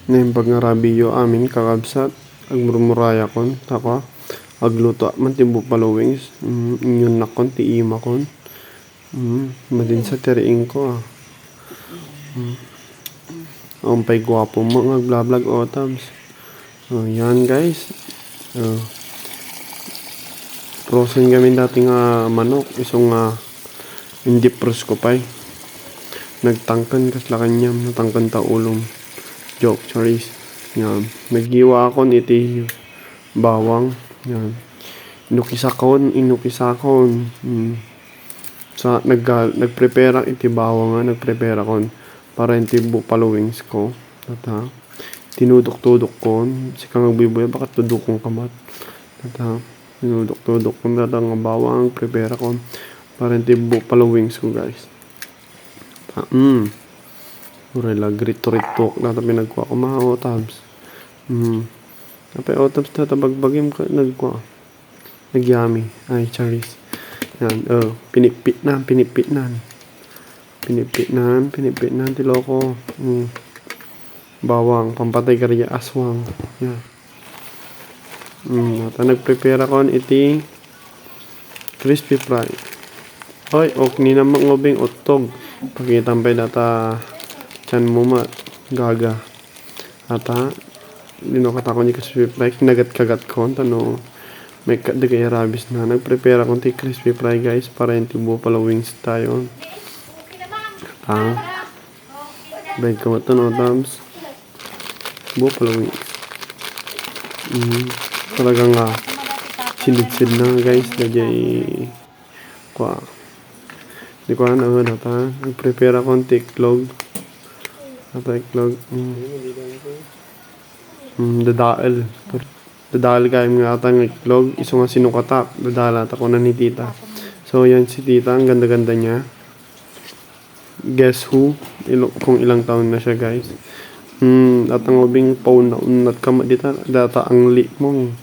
Naimbag nga rabiyo amin kakabsat agmurmuraya kon tako agluto man ti buffalo wings inyon nakon ti ima kon madin sa tiriing ko Ampay gwapo mo nga vlog otams. Yan guys. Frozen kami dati nga manok isong hindi pros ko pay. Nagtangkan kasla kanyam natangkan ta ulom. Joke charis. Yan. Naggiwa akon iti bawang. Yan. Inukisakon. Sa nagprepare iti bawang nga nagprepare akon para iti buffalo wings ko. At tinudok-tudok kon. Sikang agbibuya bakit tudok kong kamat. At tinudok-tudok kon data nga bawang prepare akon para iti buffalo wings ko guys. Urela grito-rito na pinagkuha ko mga otams. Tapos otams na tabagbagim ka nagkuha. Nagyami. Ay, charis. Yan. Pinipit na. Tiloko. Bawang. Pampatay kariya aswang. Yan. At nagprepare ako iti crispy fry. Hoy, ni namang ngobing utog. Pagkitampay data chan mo gaga. At dinokata ko ni crispy fry. Kinagat-kagat ko. Tano, may kadagay rabis na. Nagprepare ako iti crispy fry guys. Para yung buffalo wings tayo. Bag ko ito no tams. Buffalo wings. Talagang silid-sid na guys. Dajay kwa. Di ko data. Nag-prepare ako ng tiklog. Dadaal kayo mga atang iklog. Iso nga sinukatak. Dadaal ako na ni tita. So yan si tita. Ang ganda-ganda niya. Guess who? Kung ilang taon na siya guys. At ang ubing paun na unat ka dita. Data ang li mo.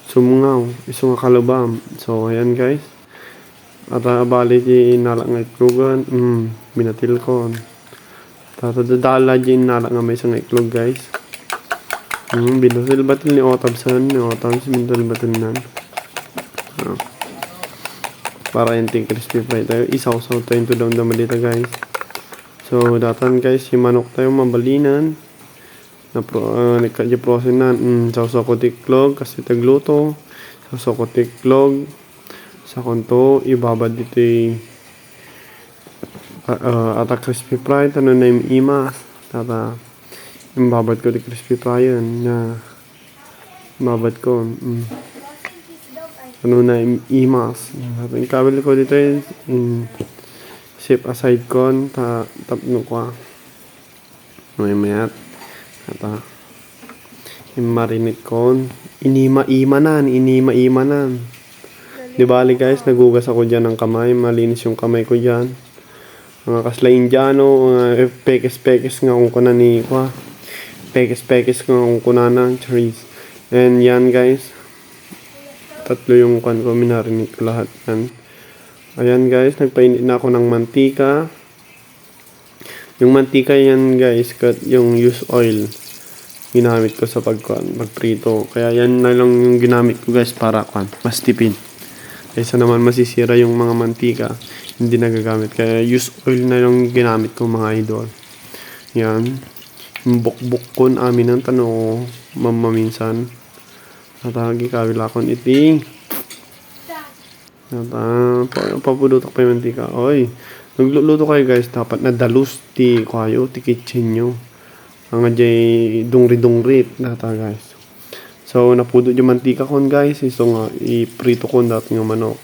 Sumungaw. Iso nga kalabam. So ayan guys. At bali di nalak nga iklogan. Binatil ko. Tato dadala di nalak nga may isang iklog guys. Binatil batil ni Otabsan. Ni Otabs binatil batil nan. Para yung crispy fry tayo. Isaw-saw tayo into down naman dito guys. So datan guys. Yung manok tayo mabalinan. Nagka-process na. Saw-saw ko tiklog. Kasi tagluto. Saw-saw ko tiklog. Sa konto, ibabad dito ata crispy fry. Tano na yung imas. Tata, ibabad ko di crispy fry yun. Ibabad ko. Ano na yung imas. Yung kabel ko dito yung sip aside ko. Tapno ko. Mayat. Tata, yung marinate ko. Inima-imanan. Di bali guys, nagugas ako dyan ng kamay. Malinis yung kamay ko dyan. Mga kasla Indiano, pekes-pekes nga kung kunan ni kwa. Pekes-pekes nga kung kunanan, charis. And yan guys. Tatlo yung kan ko, minarinig ko lahat yan. Ayan guys, nagpainit na ako ng mantika. Yung mantika yan guys, yung used oil. Ginamit ko sa pagprito. Kaya yan na lang yung ginamit ko guys para mas tipid. Kaysa naman masisira yung mga mantika, hindi nagagamit. Kaya use oil na yung ginamit ko mga idol. Yan. Yung bukbuk kon amin ang tano minsan. Natagi kabila kon iti. Papudutok pa yung mantika. Oy, nagluluto kayo guys. Dapat na dalus ti kitchen nyo. Ang jay dungri-dungrit. Data guys. So, napudot yung mantika kon guys. So nga, iprito kon dati nga manok.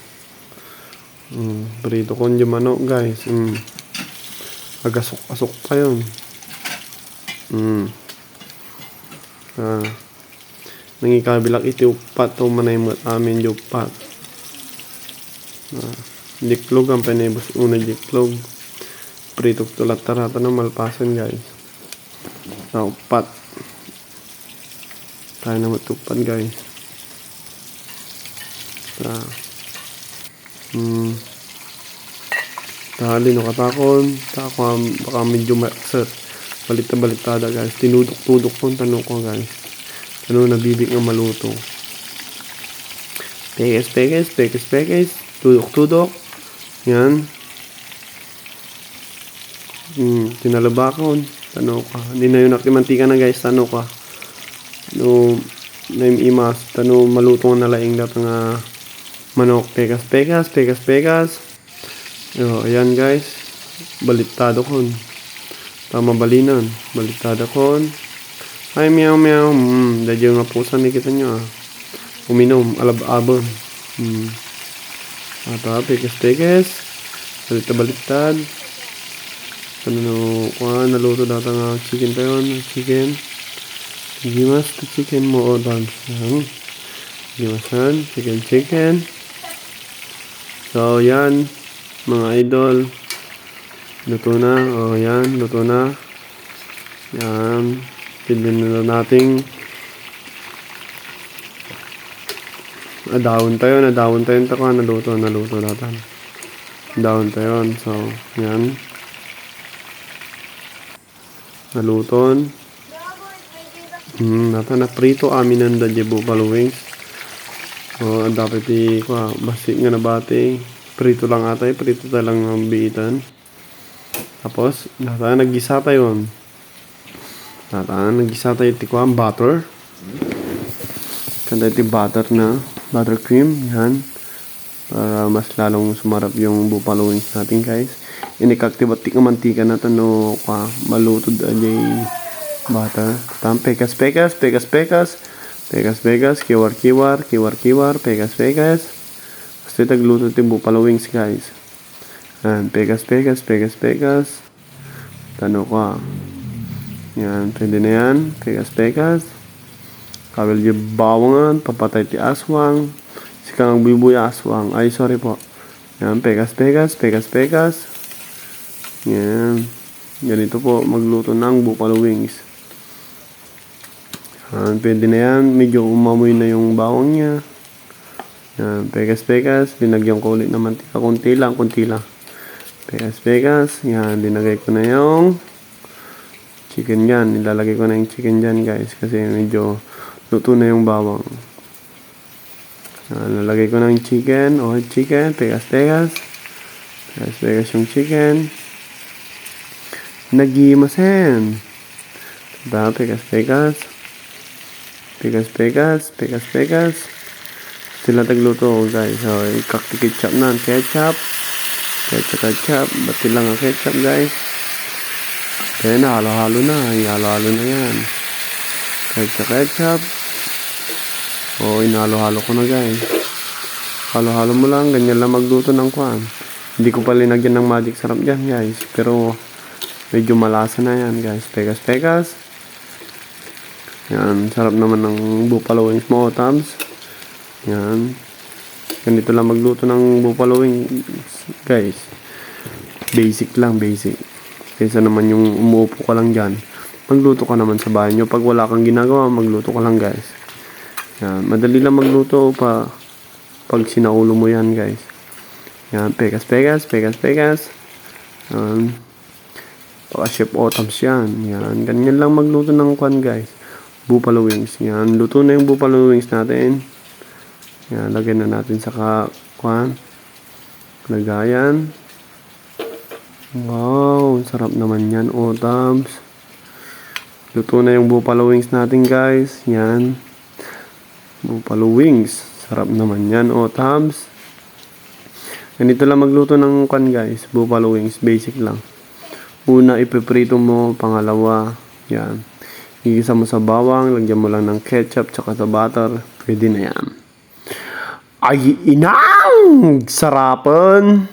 Prito kon yung manok guys. Agasok-asok pa yun. Nangikabilak iti upat. O manay mo amin yung upat. Jiklog ang panibos. Una jiklog. Prito tulat tarata na malpasan guys. Sa upat. Tayo na matupad guys. Dali no katakon. Baka medyo Baliktad-baliktada guys. Tinudok-tudok ko ang tanong ko guys. Ano nabibig ng maluto. Pekes. Tudok-tudok. Yan. Tinalabakon. Tanong ka. Hindi na yun nakimantika na guys. Tanong ka. No, naimas. Tanong maluto na laing dat nga manok. Pekas. Ayan guys. Baliktado kon. Tama balinan. Baliktado kon. Ay meow. Dadyo nga pusa ni kita nyo ah. Uminom. Alab-abon. Ata. Pekas. Baliktad. Naluto data nga chicken tayo. Chicken. Gimas to chicken mo o dan. Gimasan. Chicken. So, yan. Mga idol. Luto na. Yan. Luto na. Yan. Pindin na natin. Nadawon tayo. Tako. Naluto data. Dawon tayo. So, yan. Naluton. Nata na prito amin ang dadya buffalo wings. Dapat basi nga nabati. Prito lang atay. Prito talang ang biitan. Tapos, nata naggisa tayo. Iti ko ang butter. Kanda iti butter na. Butter cream. Yan. Para mas lalong sumarap yung buffalo wings natin guys. Inikaktibat ti mantika na tano maluto dali butter. Tam pekas. Kiwar. Pekas. Basta tagluto ti buffalo wings guys. And pekas. Tano ka. Yan, pwede na yan. Pekas. Kawil di bawangan, papatay ti aswang. Sikang bibuy aswang. Ay, sorry po. Yan, pekas. Yan. Ganito po, magluto ng buffalo wings. Yan, pwede na yan. Medyo umamoy na yung bawang niya. Yan, pekas. Linagyan ko ulit ng mantika. Kunti lang. Pekas. Yan, linagay ko na yung chicken dyan. Nilalagay ko na yung chicken dyan guys. Kasi medyo luto na yung bawang. Nalagay ko ng chicken. Pekas yung chicken. Nagimasen. Diba? Pekas. Sila tagluto guys. So, ikakti ketchup na. Ketchup. Bati lang ang ketchup guys. Kaya halo-halo na yan. Ketchup. Inalo-halo ko na guys. Halo-halo mo lang. Ganyan lang magluto ng kwan. Hindi ko pa linagyan ng magic sarap dyan guys. Pero medyo malasa na yan guys. Pekas. Yan. Sarap naman ng buffalo wings mo tams. Yan. Ganito lang magluto ng buffalo wings guys. Basic. Kaysa naman yung umuupo ka lang dyan. Magluto ka naman sa bahay nyo. Pag wala kang ginagawa, magluto ka lang guys. Yan. Madali lang magluto pag sinaulo mo yan guys. Yan. Pekas. Yan. Chef Otams yan. Yan. Ganyan lang magluto ng kwan guys. Buffalo wings. Yan. Luto na yung buffalo wings natin. Yan. Lagyan na natin sa kwan. Lagayan. Wow. Sarap naman yan Otams. Luto na yung buffalo wings natin guys. Yan. Buffalo wings. Sarap naman yan Otams. Ganito lang magluto ng kwan guys. Buffalo wings. Basic lang. Una ipiprito mo. Pangalawa. Yan. Igisa mo sa bawang. Lagyan mo lang ng ketchup. Tsaka sa butter. Pwede na yan. Ay inang! Sarapan!